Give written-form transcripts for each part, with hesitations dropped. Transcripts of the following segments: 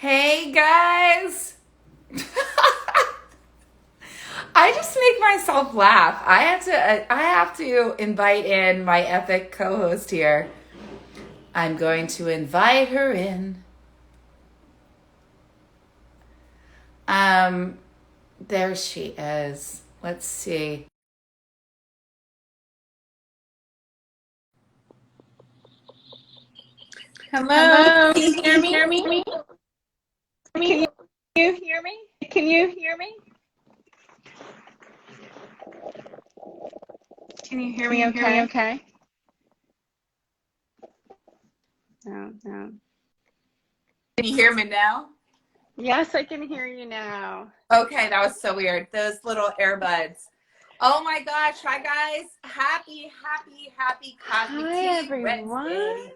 Hey guys! I just make myself laugh. I have to invite in my epic co-host here. I'm going to invite her in. Um there she is. Let's see. Hello, Hello, can you can hear you me? hear me? Can you hear me? Can you hear me? Can you hear Can me you hear me okay? okay? No, no. Can you hear me now? Yes, I can hear you now. Okay, that was so weird. Those little earbuds. Oh my gosh. Hi guys. Happy Cosmic Hi, Tea everyone. Wednesday.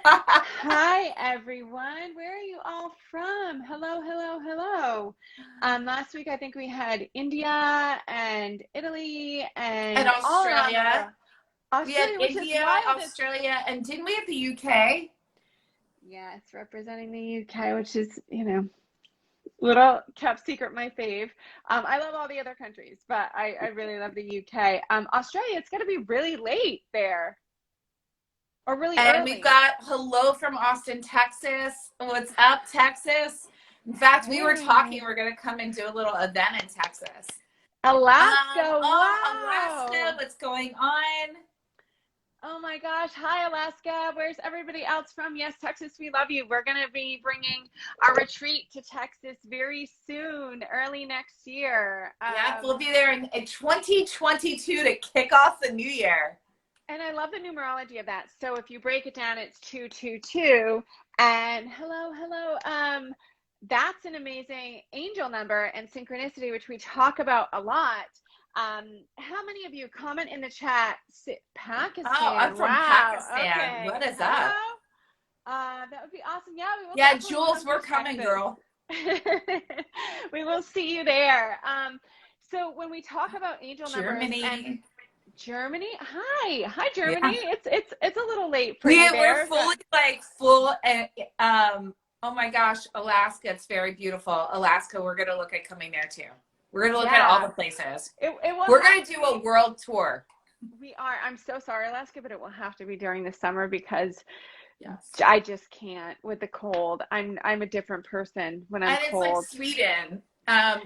Hi, everyone. Where are you all from? Hello, hello, hello. Last week I think we had India and Italy And and all around the Australia. world. We had Australia, which is India, wild. It's Australia, and didn't we have the UK? yes, representing the UK, which is, little kept secret, my fave. I love all the other countries, but I really love the UK. Australia, it's going to be really late there, or really And we've early. got hello from Austin, Texas. What's up, Texas? In fact, we were talking Hey, we're going to come and do a little event in Texas. Alaska, Oh, Alaska, wow. what's going on? Oh my gosh. Hi, Alaska. Where's everybody else from? Yes, Texas, we love you. We're going to be bringing our retreat to Texas very soon, early next year. Yep, we'll be there in 2022 to kick off the new year. And I love the numerology of that. So if you break it down, it's 222. And hello, hello. That's an amazing angel number and synchronicity, which we talk about a lot. How many of you comment in the chat? Oh, I'm Pakistan. from Wow. Pakistan. Okay. What is Hello. up? That would be awesome. Yeah, we will Yeah, definitely Jules, come to we're coming, Texas. girl. We will see you there. So when we talk about angel numbers and Germany. Germany. Hi, Germany. Yeah. It's a little late for you We're there, but fully like full and oh my gosh, Alaska, it's very beautiful. Alaska, we're gonna look at coming there too. We're gonna look at all the yeah, places. it will We're have gonna to do a be. world tour. We are. I'm so sorry, Alaska, but it will have to be during the summer because Yes. I just can't with the cold. I'm a different person when I'm And it's like cold. Sweden.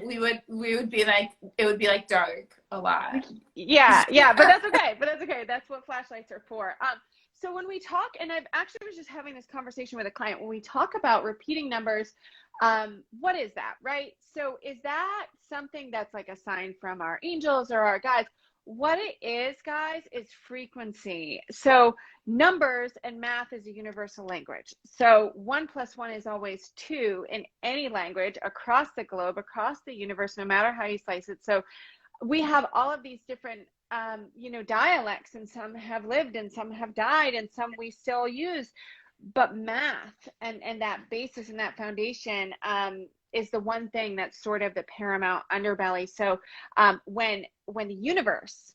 We would be like it would be like dark a lot. Yeah, but that's okay. But that's okay. That's what flashlights are for. So when we talk, and I've actually was just having this conversation with a client, when we talk about repeating numbers, what is that, right? So is that something that's like a sign from our angels or our guides? What it is, guys, is frequency. So numbers and math is a universal language. So 1 plus 1 is always 2 in any language across the globe, across the universe, no matter how you slice it. So we have all of these different dialects, and some have lived and some have died and some we still use, but math and that basis and that foundation is the one thing that's sort of the paramount underbelly. So when the universe,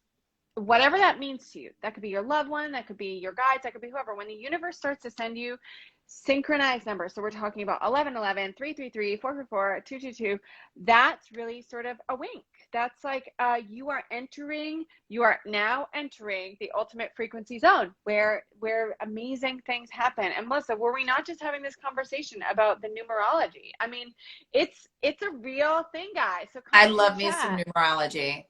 whatever that means to you, that could be your loved one, that could be your guides, that could be whoever, when the universe starts to send you synchronized numbers, so we're talking about 1111, 333, 444, 222, that's really sort of a wink. That's like you are now entering the ultimate frequency zone where amazing things happen. And Melissa, were we not just having this conversation about the numerology? I mean, it's a real thing, guys. So I comment in the love me some chat. numerology.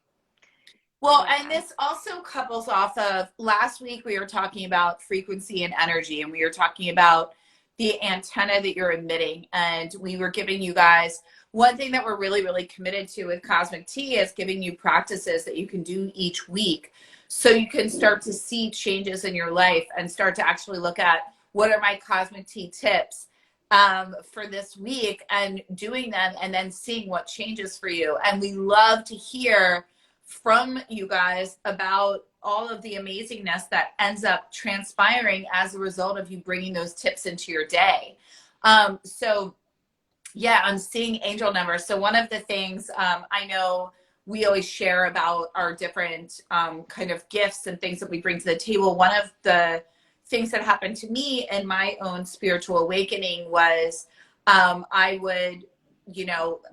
Well, and Yeah. this also couples off of last week we were talking about frequency and energy, and we were talking about the antenna that you're emitting. And we were giving you guys one thing that we're really committed to with Cosmic Tea is giving you practices that you can do each week so you can start to see changes in your life and start to actually look at what are my Cosmic Tea tips for this week and doing them and then seeing what changes for you. And we love to hear from you guys about all of the amazingness that ends up transpiring as a result of you bringing those tips into your day. So yeah, I'm seeing angel numbers. So one of the things I know we always share about our different kind of gifts and things that we bring to the table. One of the things that happened to me in my own spiritual awakening was I would,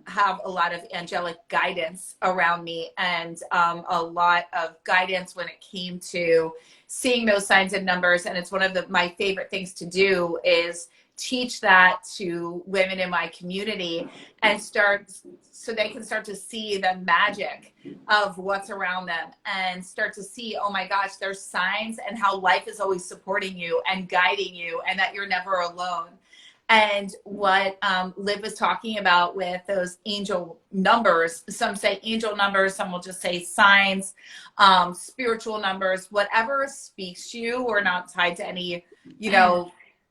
have a lot of angelic guidance around me, and a lot of guidance when it came to seeing those signs and numbers. And it's one of my favorite things to do is teach that to women in my community, and so they can start to see the magic of what's around them and start to see, oh my gosh, there's signs, and how life is always supporting you and guiding you, and that you're never alone. And what Liv was talking about with those angel numbers, some say angel numbers, some will just say signs, spiritual numbers, whatever speaks to you. We're not tied to any,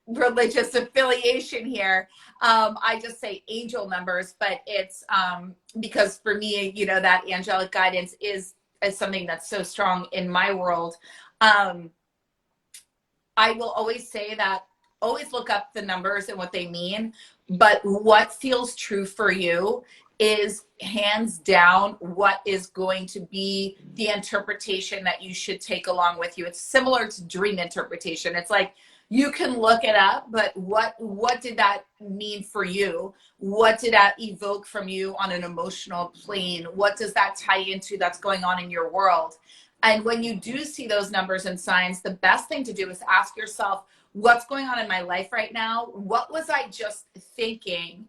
religious affiliation here. I just say angel numbers, but it's because for me, that angelic guidance is something that's so strong in my world. I will always say that always look up the numbers and what they mean, but what feels true for you is hands down what is going to be the interpretation that you should take along with you. It's similar to dream interpretation. It's like you can look it up, but what did that mean for you? What did that evoke from you on an emotional plane? What does that tie into that's going on in your world? And when you do see those numbers and signs, the best thing to do is ask yourself, what's going on in my life right now? What was I just thinking?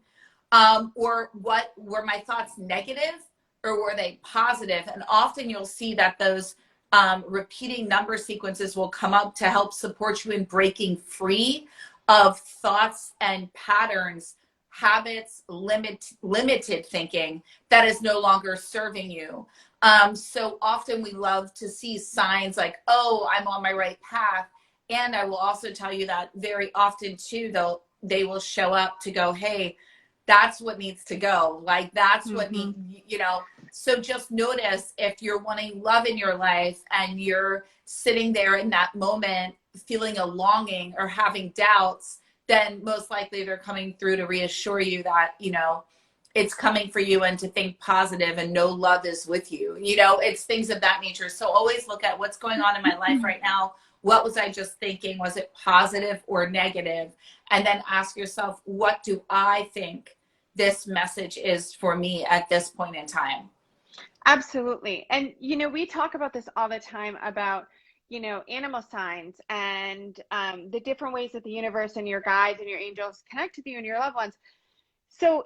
Or what were my thoughts negative, or were they positive? And often you'll see that those repeating number sequences will come up to help support you in breaking free of thoughts and patterns, habits, limited thinking that is no longer serving you. So often we love to see signs like, oh, I'm on my right path. And I will also tell you that very often too, they will show up to go, hey, that's what needs to go. Like that's what needs, so just notice if you're wanting love in your life and you're sitting there in that moment, feeling a longing or having doubts, then most likely they're coming through to reassure you that, it's coming for you and to think positive and know love is with you. It's things of that nature. So always look at what's going on in my life right now. What was I just thinking? Was it positive or negative? And then ask yourself, what do I think this message is for me at this point in time? Absolutely. And, we talk about this all the time about, animal signs and the different ways that the universe and your guides and your angels connect with you and your loved ones. So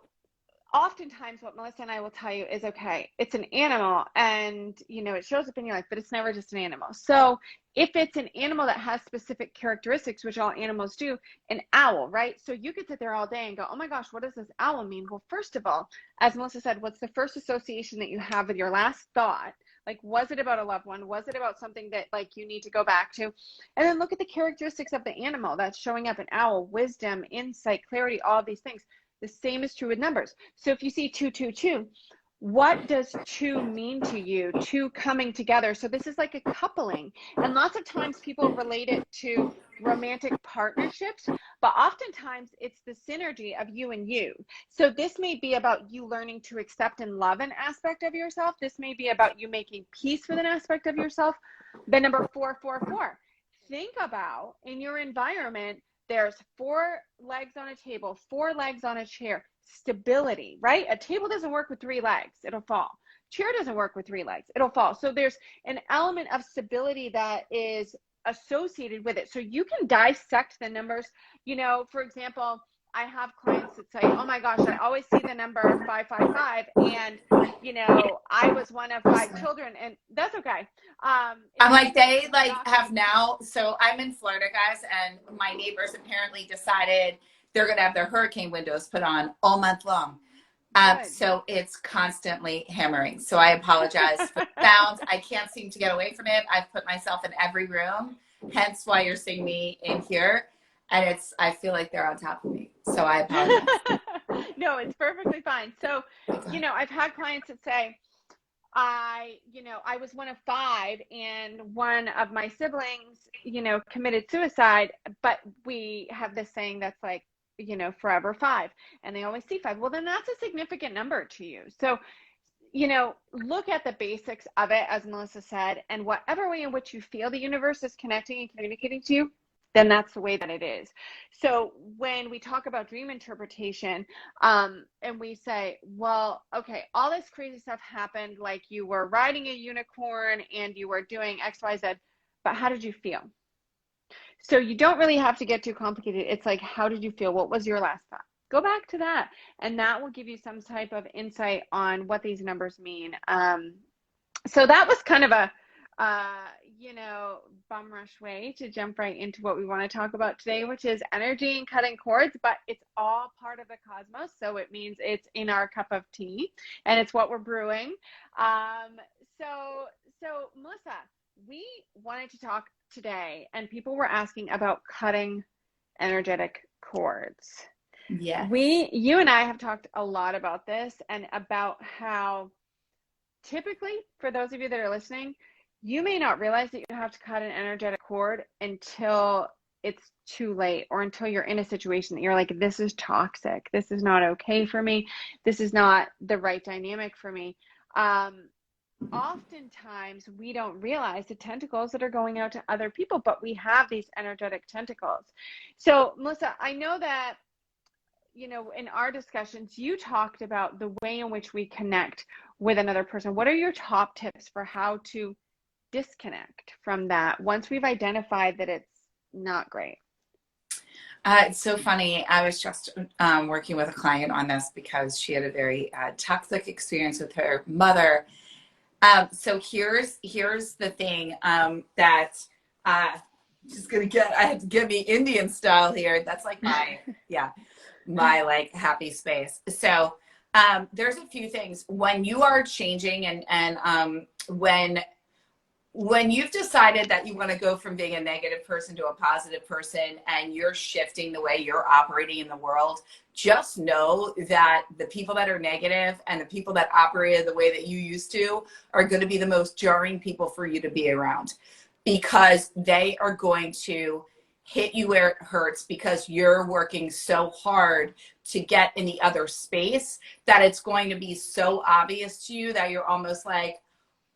oftentimes what Melissa and I will tell you is, okay, it's an animal and, it shows up in your life, but it's never just an animal. So if it's an animal that has specific characteristics, which all animals do, an owl, right? So you could sit there all day and go, oh my gosh, what does this owl mean? Well, first of all, as Melissa said, what's the first association that you have with your last thought? Like, was it about a loved one? Was it about something that like you need to go back to? And then look at the characteristics of the animal that's showing up: an owl, wisdom, insight, clarity, all of these things. The same is true with numbers. So if you see 222, what does two mean to you? Two coming together. So this is like a coupling. And lots of times people relate it to romantic partnerships, but oftentimes it's the synergy of you and you. So this may be about you learning to accept and love an aspect of yourself. This may be about you making peace with an aspect of yourself. The number 444. Think about in your environment, there's 4 legs on a table, 4 legs on a chair. Stability, right? A table doesn't work with 3 legs, it'll fall. Chair doesn't work with 3 legs, it'll fall. So there's an element of stability that is associated with it. So you can dissect the numbers. For example, I have clients that say, oh my gosh, I always see the number 555, and I was one of 5 children, and that's okay. I'm like, they have now, so I'm in Florida, guys, and my neighbors apparently decided they're going to have their hurricane windows put on all month long. So it's constantly hammering. So I apologize for the sounds. I can't seem to get away from it. I've put myself in every room, hence why you're seeing me in here. And I feel like they're on top of me. So I apologize. No, it's perfectly fine. So, I've had clients that say, I was one of 5 and one of my siblings, committed suicide, but we have this saying that's like, forever 5, and they always see 5. Well, then that's a significant number to you. So, look at the basics of it, as Melissa said, and whatever way in which you feel the universe is connecting and communicating to you, then that's the way that it is. So when we talk about dream interpretation, and we say, well, okay, all this crazy stuff happened, like you were riding a unicorn and you were doing X, Y, Z, but how did you feel? So you don't really have to get too complicated. It's like, how did you feel? What was your last thought? Go back to that, and that will give you some type of insight on what these numbers mean. So that was kind of a, bum rush way to jump right into what we want to talk about today, which is energy and cutting cords, but it's all part of the cosmos. So it means it's in our cup of tea and it's what we're brewing. So Melissa, we wanted to talk today, and people were asking about cutting energetic cords. Yeah. You and I have talked a lot about this, and about how typically, for those of you that are listening, you may not realize that you have to cut an energetic cord until it's too late, or until you're in a situation that you're like, this is toxic. This is not okay for me. This is not the right dynamic for me. Oftentimes we don't realize the tentacles that are going out to other people, but we have these energetic tentacles. So Melissa, I know that, in our discussions, you talked about the way in which we connect with another person. What are your top tips for how to disconnect from that once we've identified that it's not great? It's so funny. I was just working with a client on this because she had a very toxic experience with her mother. So here's the thing that just gonna I had to give me Indian style here. That's like my like happy space. So there's a few things when you are changing, and when you've decided that you want to go from being a negative person to a positive person, and you're shifting the way you're operating in the world, just know that the people that are negative and the people that operated the way that you used to are going to be the most jarring people for you to be around, because they are going to hit you where it hurts, because you're working so hard to get in the other space that it's going to be so obvious to you that you're almost like,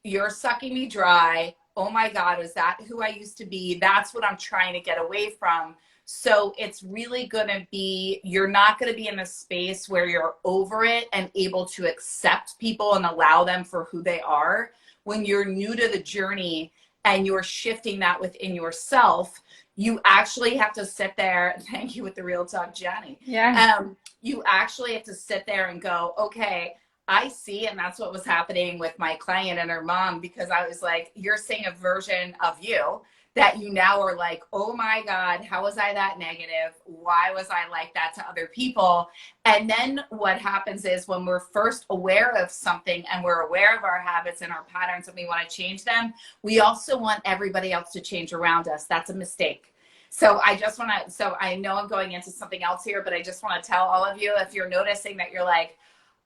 you're sucking me dry. Oh my God, is that who I used to be? That's what I'm trying to get away from. So it's really going to be, you're not going to be in a space where you're over it and able to accept people and allow them for who they are. When you're new to the journey and you're shifting that within yourself, you actually have to sit there. Thank you with the real talk, Jenny. Yeah. You actually have to sit there and go, okay, I see. And that's what was happening with my client and her mom, because I was like, you're seeing a version of you that you now are like, oh my God, how was I that negative? Why was I like that to other people? And then what happens is, when we're first aware of something and we're aware of our habits and our patterns and we want to change them, we also want everybody else to change around us. That's a mistake. So I know I'm going into something else here, but I just want to tell all of you, if you're noticing that you're like,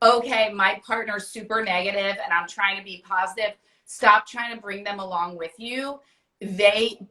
okay, my partner's super negative and I'm trying to be positive, stop trying to bring them along with you.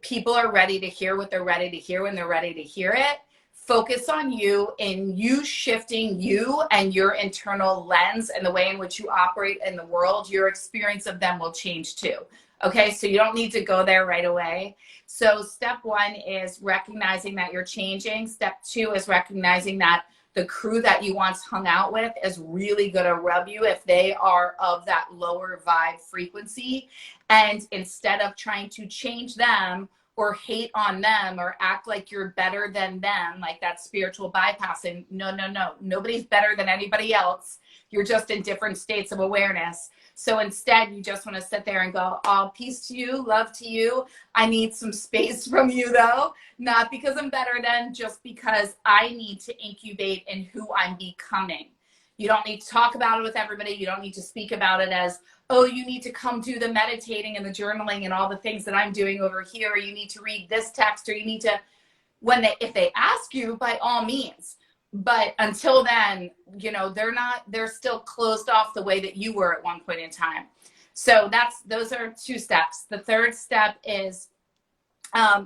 People are ready to hear what they're ready to hear when they're ready to hear it. Focus on you, and you shifting you and your internal lens and the way in which you operate in the world. Your experience of them will change too. Okay, so you don't need to go there right away. So step one is recognizing that you're changing. Step two is recognizing that the crew that you once hung out with is really going to rub you if they are of that lower vibe frequency. And instead of trying to change them or hate on them or act like you're better than them, like that spiritual bypassing, no, nobody's better than anybody else. You're just in different states of awareness. So instead, you just want to sit there and go, oh, peace to you, love to you. I need some space from you, though. Not because I'm better than, just because I need to incubate in who I'm becoming. You don't need to talk about it with everybody. You don't need to speak about it as, oh, you need to come do the meditating and the journaling and all the things that I'm doing over here. Or you need to read this text, or you need to, if they ask you, by all means. But until then, they're still closed off the way that you were at one point in time. So those are two steps. The third step is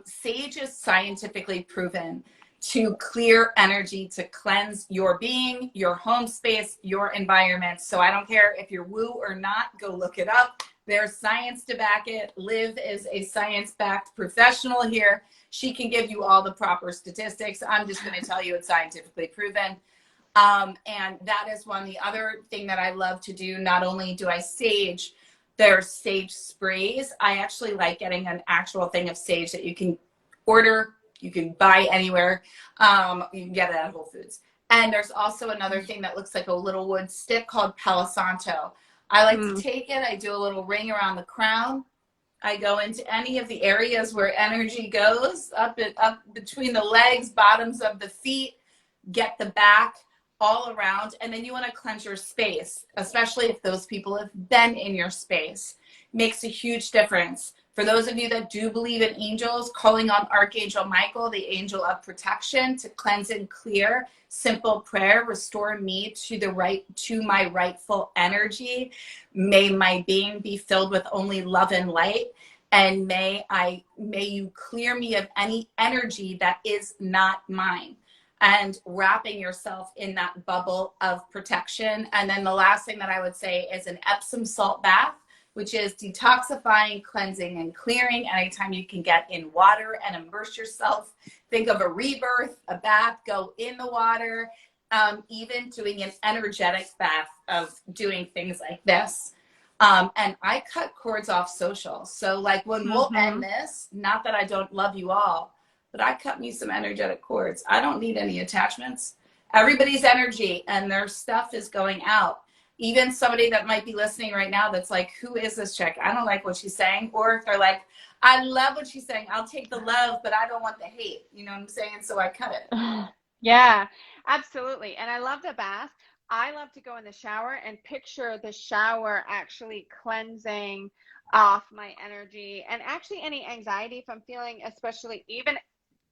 sage is scientifically proven to clear energy, to cleanse your being, your home space, your environment. So I don't care if you're woo or not, go look it up. There's science to back it. Liv is a science-backed professional here. She can give you all the proper statistics. I'm just going to tell you it's scientifically proven. And that is one. The other thing that I love to do, not only do I sage, there's sage sprays. I actually like getting an actual thing of sage that you can order, you can buy anywhere. You can get it at Whole Foods. And there's also another thing that looks like a little wood stick called Palo Santo. I like to take it, I do a little ring around the crown. I go into any of the areas where energy goes, up between the legs, bottoms of the feet, get the back, all around. And then you want to cleanse your space, especially if those people have been in your space. Makes a huge difference. For those of you that do believe in angels, calling on Archangel Michael, the angel of protection, to cleanse and clear. Simple prayer: restore me to my rightful energy. May my being be filled with only love and light. And may you clear me of any energy that is not mine. And wrapping yourself in that bubble of protection. And then the last thing that I would say is an Epsom salt bath, which is detoxifying, cleansing, and clearing. Anytime you can get in water and immerse yourself, think of a rebirth, a bath, go in the water, even doing an energetic bath of doing things like this. And I cut cords off social. So like when we'll end this, not that I don't love you all, but I cut me some energetic cords. I don't need any attachments. Everybody's energy and their stuff is going out. Even somebody that might be listening right now that's like, who is this chick? I don't like what she's saying. Or if they're like, I love what she's saying. I'll take the love, but I don't want the hate. You know what I'm saying? So I cut it. Yeah, absolutely. And I love the bath. I love to go in the shower and picture the shower actually cleansing off my energy and actually any anxiety if I'm feeling, especially even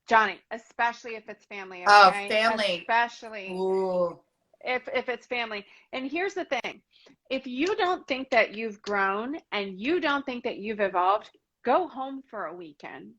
Johnny, especially if it's family. Okay? Oh, family. Especially if it's family. And here's the thing. If you don't think that you've grown and you don't think that you've evolved, go home for a weekend.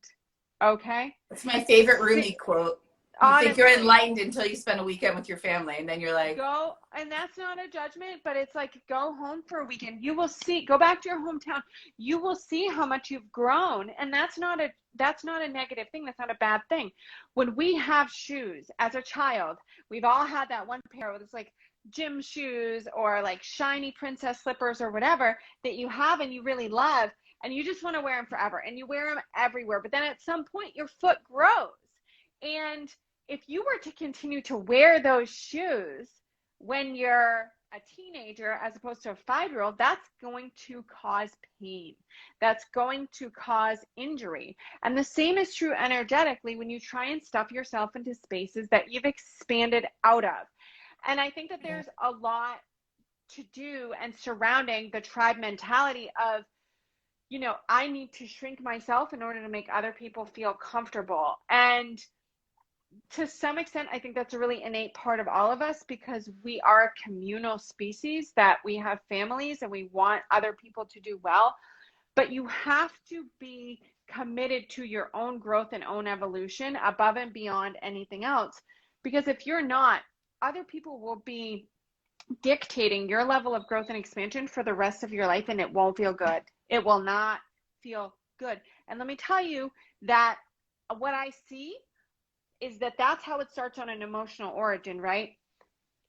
Okay? That's my favorite Rumi quote. You Honestly, think you're enlightened until you spend a weekend with your family, and then you're like, go, and that's not a judgment, but it's like, go home for a weekend. You will see, go back to your hometown. You will see how much you've grown. And that's not a negative thing. That's not a bad thing. When we have shoes as a child, we've all had that one pair with it's like gym shoes or like shiny princess slippers or whatever that you have and you really love, and you just want to wear them forever and you wear them everywhere. But then at some point your foot grows, and if you were to continue to wear those shoes when you're a teenager as opposed to a 5-year-old, that's going to cause pain. That's going to cause injury. And the same is true energetically when you try and stuff yourself into spaces that you've expanded out of. And I think that there's a lot to do and surrounding the tribe mentality of, you know, I need to shrink myself in order to make other people feel comfortable. And to some extent, I think that's a really innate part of all of us because we are a communal species, that we have families and we want other people to do well. But you have to be committed to your own growth and own evolution above and beyond anything else. Because if you're not, other people will be dictating your level of growth and expansion for the rest of your life, and it won't feel good. It will not feel good. And let me tell you that what I see is that that's how it starts on an emotional origin, right?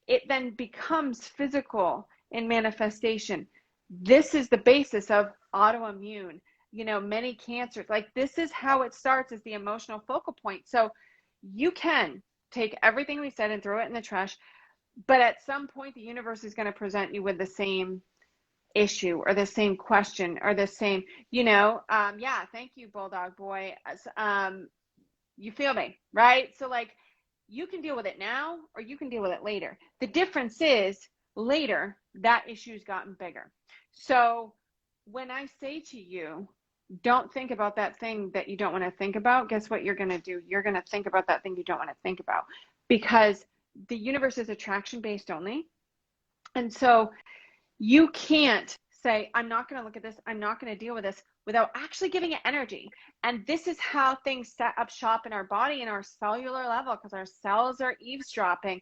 It then becomes physical in manifestation. This is the basis of autoimmune, you know, many cancers. Like, this is how it starts, as the emotional focal point. So you can take everything we said and throw it in the trash, but at some point the universe is going to present you with the same issue or the same question or the same, you know, yeah, thank you, Bulldog Boy. You feel me, right? So like, you can deal with it now or you can deal with it later. The difference is later, that issue's gotten bigger. So when I say to you, don't think about that thing that you don't want to think about, guess what you're going to do? You're going to think about that thing you don't want to think about, because the universe is attraction based only. And so you can't say, I'm not going to look at this, I'm not going to deal with this, without actually giving it energy. And this is how things set up shop in our body, in our cellular level, because our cells are eavesdropping.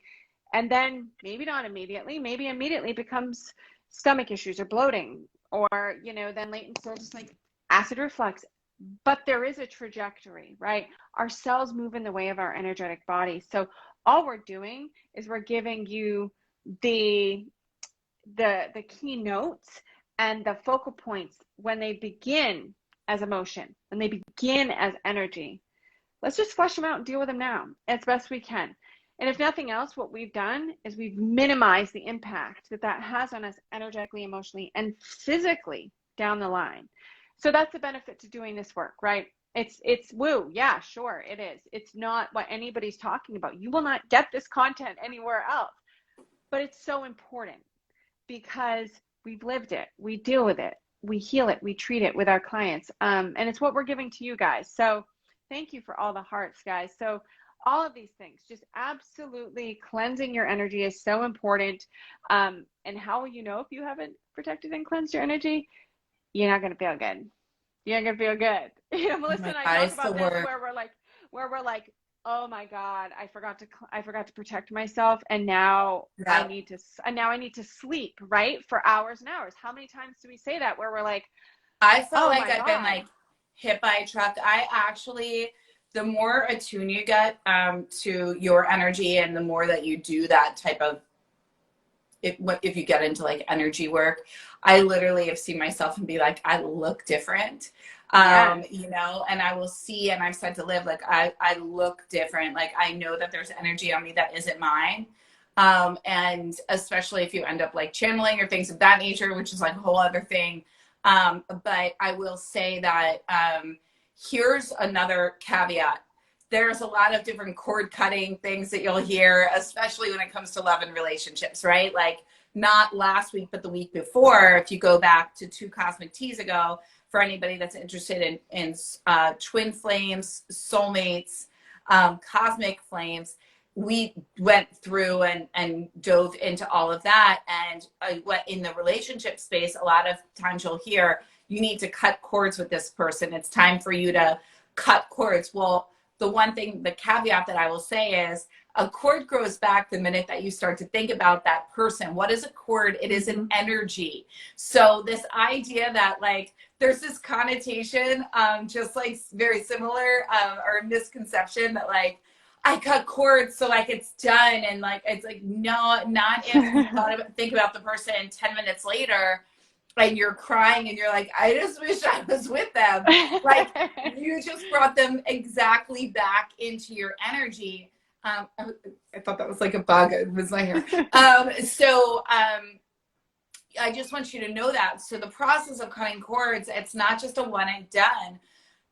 And then maybe not immediately, maybe immediately becomes stomach issues or bloating or, then latent still just like acid reflux. But there is a trajectory, right? Our cells move in the way of our energetic body. So all we're doing is we're giving you the key notes and the focal points when they begin as emotion, when they begin as energy. Let's just flush them out and deal with them now as best we can. And if nothing else, what we've done is we've minimized the impact that has on us energetically, emotionally, and physically down the line. So that's the benefit to doing this work, right? It's woo. Yeah, sure, it is. It's not what anybody's talking about. You will not get this content anywhere else. But it's so important because we've lived it. We deal with it. We heal it. We treat it with our clients. And it's what we're giving to you guys. So thank you for all the hearts, guys. So all of these things, just absolutely cleansing your energy is so important. And how will you know if you haven't protected and cleansed your energy? You're not going to feel good. You're not going to feel good. Melissa and I talk about this where we're like, oh my God, I forgot to protect myself. And now I need to sleep, right? For hours and hours. How many times do we say that where we're like, I felt like I've been like hit by a truck. The more attuned you get to your energy and the more that you do that type of, if you get into like energy work, I literally have seen myself and be like, I look different. Yes. And I will see, and I've said to Liv, like, I look different. Like, I know that there's energy on me that isn't mine. And especially if you end up like channeling or things of that nature, which is like a whole other thing. But I will say that here's another caveat. There's a lot of different cord cutting things that you'll hear, especially when it comes to love and relationships, right? Like not last week, but the week before, if you go back to 2 cosmic teas ago, for anybody that's interested in twin flames, soulmates, cosmic flames, we went through and dove into all of that. And what in the relationship space, a lot of times you'll hear, you need to cut cords with this person. It's time for you to cut cords. Well, the caveat that I will say is a cord grows back the minute that you start to think about that person. What is a cord? It is an energy. So this idea that like, there's this connotation, just like very similar, or misconception that like, I cut cords so like it's done. And like, it's like, no, not if you think about the person 10 minutes later and you're crying and you're like, I just wish I was with them. Like you just brought them exactly back into your energy. I thought that was like a bug. It was my hair. I just want you to know that. So the process of cutting cords, it's not just a one and done.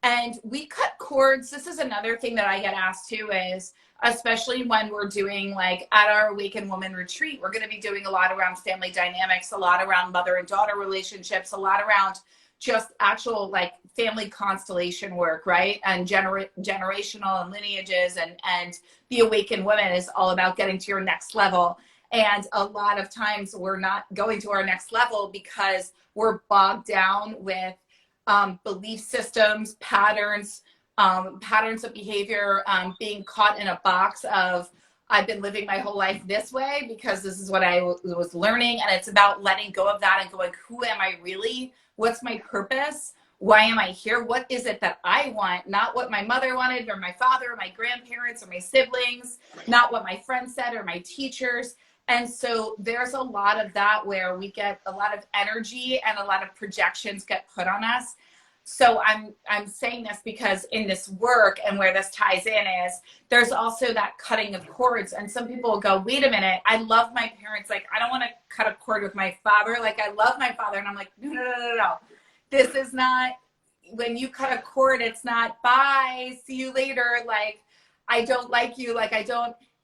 And we cut cords. This is another thing that I get asked too is, especially when we're doing like at our Awakened Woman retreat, we're going to be doing a lot around family dynamics, a lot around mother and daughter relationships, a lot around just actual like family constellation work, right? And generational and lineages and the Awakened Woman is all about getting to your next level. And a lot of times we're not going to our next level because we're bogged down with belief systems, patterns of behavior, being caught in a box of, I've been living my whole life this way because this is what I was learning. And it's about letting go of that and going, who am I really? What's my purpose? Why am I here? What is it that I want? Not what my mother wanted or my father or my grandparents or my siblings, not what my friends said or my teachers. And so there's a lot of that where we get a lot of energy and a lot of projections get put on us. So I'm saying this because in this work and where this ties in is there's also that cutting of cords. And some people will go, wait a minute, I love my parents. Like, I don't want to cut a cord with my father. Like, I love my father. And I'm like, no. This is not, when you cut a cord, it's not bye, see you later. Like, I don't like you. Like,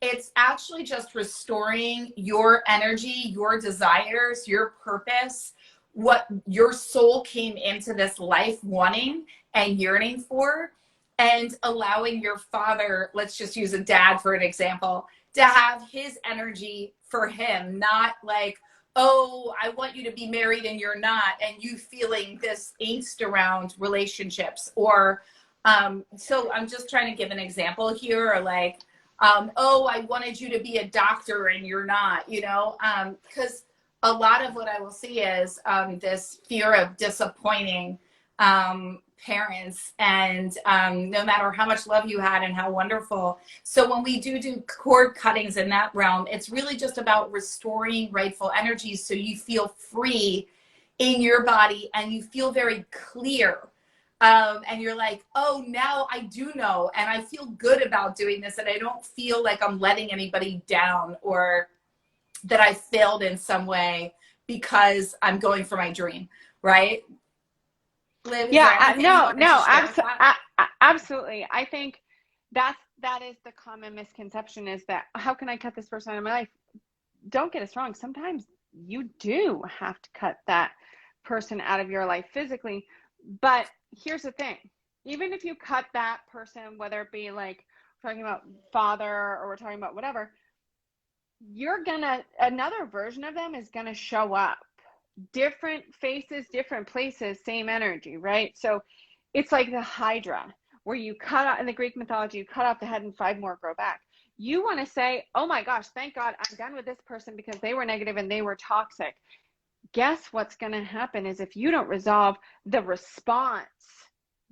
it's actually just restoring your energy, your desires, your purpose, what your soul came into this life wanting and yearning for, and allowing your father, let's just use a dad for an example, to have his energy for him, not like, oh, I want you to be married and you're not, and you feeling this angst around relationships. Or so I'm just trying to give an example here, or like, oh, I wanted you to be a doctor and you're not, because a lot of what I will see is this fear of disappointing parents, and no matter how much love you had and how wonderful. So when we do cord cuttings in that realm, it's really just about restoring rightful energies so you feel free in your body and you feel very clear. And you're like, oh, now I do know, and I feel good about doing this, and I don't feel like I'm letting anybody down or that I failed in some way because I'm going for my dream, right? Liv, is there Yeah, anything you wanted to share with that? absolutely. I think that is the common misconception, is that how can I cut this person out of my life? Don't get us wrong. Sometimes you do have to cut that person out of your life physically. But here's the thing. Even if you cut that person, whether it be like we're talking about father or we're talking about whatever, another version of them is gonna show up. Different faces, different places, same energy, right? So it's like the Hydra, where you cut out, in the Greek mythology, you cut off the head and 5 more grow back. You want to say, oh my gosh, thank God I'm done with this person because they were negative and they were toxic. Guess what's going to happen is, if you don't resolve the response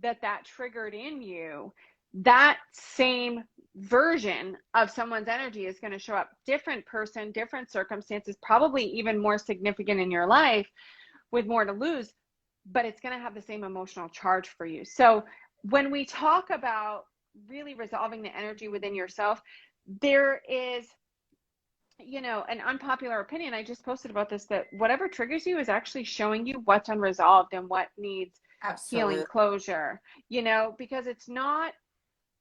that triggered in you, that same version of someone's energy is going to show up. Different person, different circumstances, probably even more significant in your life with more to lose, but it's going to have the same emotional charge for you. So when we talk about really resolving the energy within yourself, there is, an unpopular opinion. I just posted about this, that whatever triggers you is actually showing you what's unresolved and what needs healing, closure, because it's not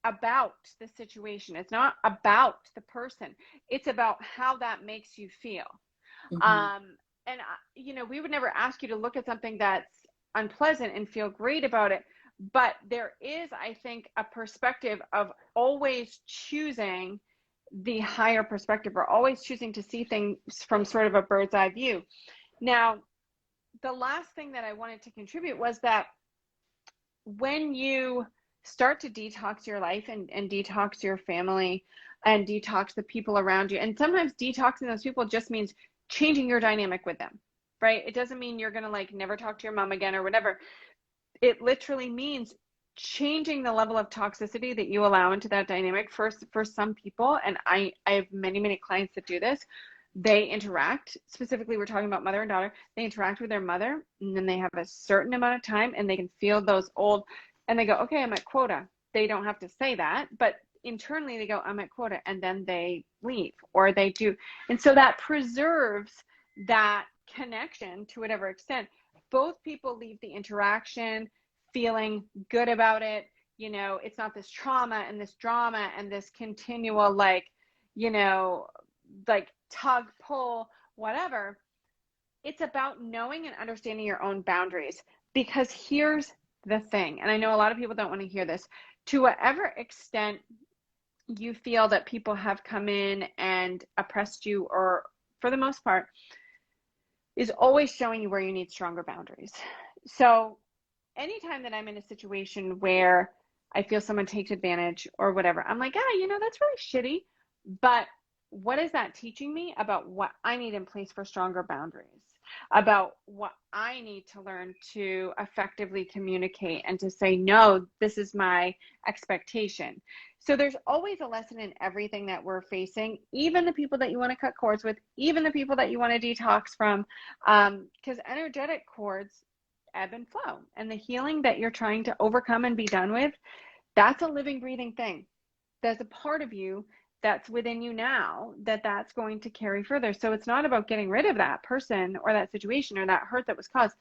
about the situation. It's not about the person. It's about how that makes you feel. Mm-hmm. And we would never ask you to look at something that's unpleasant and feel great about it. But there is, I think, a perspective of always choosing the higher perspective, or always choosing to see things from sort of a bird's eye view. Now, the last thing that I wanted to contribute was that when you start to detox your life and detox your family and detox the people around you, and sometimes detoxing those people just means changing your dynamic with them, right? It doesn't mean you're going to like never talk to your mom again or whatever. It literally means changing the level of toxicity that you allow into that dynamic. First, for some people, and I have many clients that do this, they interact, specifically we're talking about mother and daughter, they interact with their mother, and then they have a certain amount of time and they can feel those old, and they go, okay, I'm at quota. They don't have to say that, but internally they go, I'm at quota, and then they leave, or they do. And so that preserves that connection to whatever extent. Both people leave the interaction feeling good about it. It's not this trauma and this drama and this continual like tug, pull, whatever. It's about knowing and understanding your own boundaries. Because here's the thing, and I know a lot of people don't want to hear this, to whatever extent you feel that people have come in and oppressed you, or for the most part, is always showing you where you need stronger boundaries. So anytime that I'm in a situation where I feel someone takes advantage or whatever, I'm like, that's really shitty. But what is that teaching me about what I need in place for stronger boundaries, about what I need to learn to effectively communicate and to say, no, this is my expectation. So there's always a lesson in everything that we're facing, even the people that you want to cut cords with, even the people that you want to detox from, because energetic cords ebb and flow, and the healing that you're trying to overcome and be done with, that's a living, breathing thing. There's a part of you that's within you now that's going to carry further. So it's not about getting rid of that person or that situation or that hurt that was caused.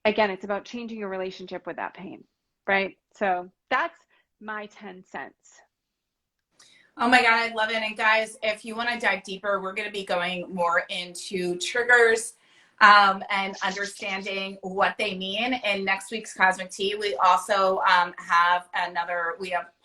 Again, it's about changing your relationship with that pain, right? So that's my 10 cents. Oh my God, I love it. And guys, if you want to dive deeper, we're going to be going more into triggers and understanding what they mean in next week's Cosmic Tea. We also have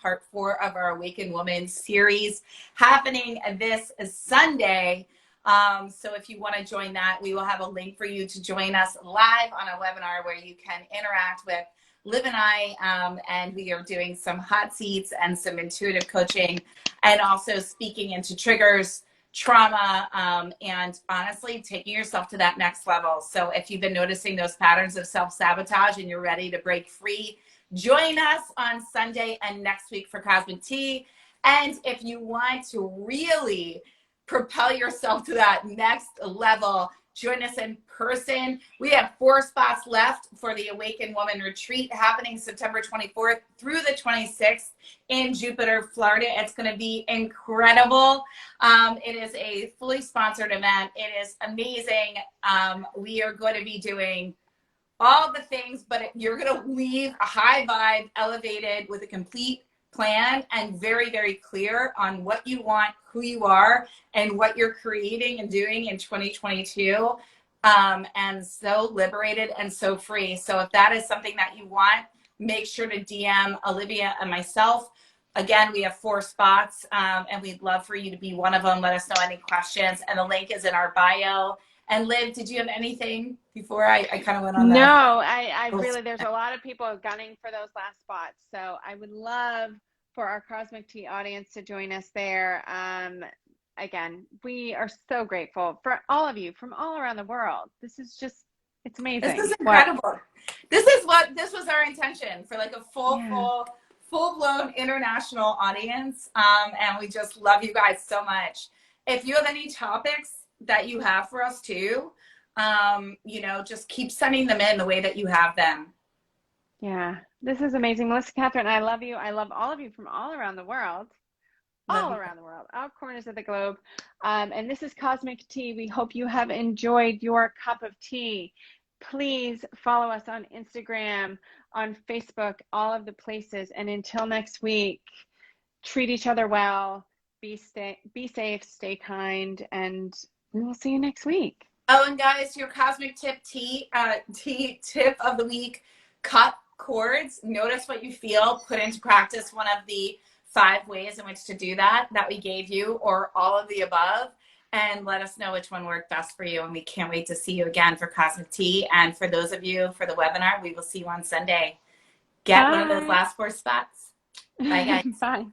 part 4 of our Awakened Woman series happening this Sunday. So if you want to join that, we will have a link for you to join us live on a webinar where you can interact with Liv and I, and we are doing some hot seats and some intuitive coaching, and also speaking into triggers trauma, and honestly taking yourself to that next level. So if you've been noticing those patterns of self-sabotage and you're ready to break free, join us on Sunday and next week for Cosmic Tea. And if you want to really propel yourself to that next level, join us in person. We have 4 spots left for the Awakened Woman Retreat happening September 24th through the 26th in Jupiter, Florida. It's going to be incredible. It is a fully sponsored event. It is amazing. We are going to be doing all the things, but you're going to leave a high vibe, elevated, with a complete plan and very, very clear on what you want, who you are, and what you're creating and doing in 2022. And so liberated and so free. So if that is something that you want, make sure to DM Olivia and myself. Again, we have 4 spots, and we'd love for you to be one of them. Let us know any questions, and the link is in our bio. And Liv, did you have anything before I kind of went on that? No, I really, there's a lot of people gunning for those last spots. So I would love for our Cosmic Tea audience to join us there. Again, we are so grateful for all of you from all around the world. This is just, it's amazing. This is incredible. This was our intention, for like a full-blown international audience. And we just love you guys so much. If you have any topics that you have for us too, just keep sending them in the way that you have them. Yeah, this is amazing. Melissa, Kathryn, I love you. I love all of you from all around the world. All corners of the globe. And this is Cosmic Tea. We hope you have enjoyed your cup of tea. Please follow us on Instagram, on Facebook, all of the places. And until next week, treat each other well, be safe, stay kind, and we will see you next week. Oh, and guys, your Cosmic tip tip of the week: cut cords. Notice what you feel. Put into practice one of the 5 ways in which to do that we gave you, or all of the above, and let us know which one worked best for you. And we can't wait to see you again for Cosmic Tea. And for those of you for the webinar, we will see you on Sunday. Get one of those last 4 spots. Bye, guys. Bye.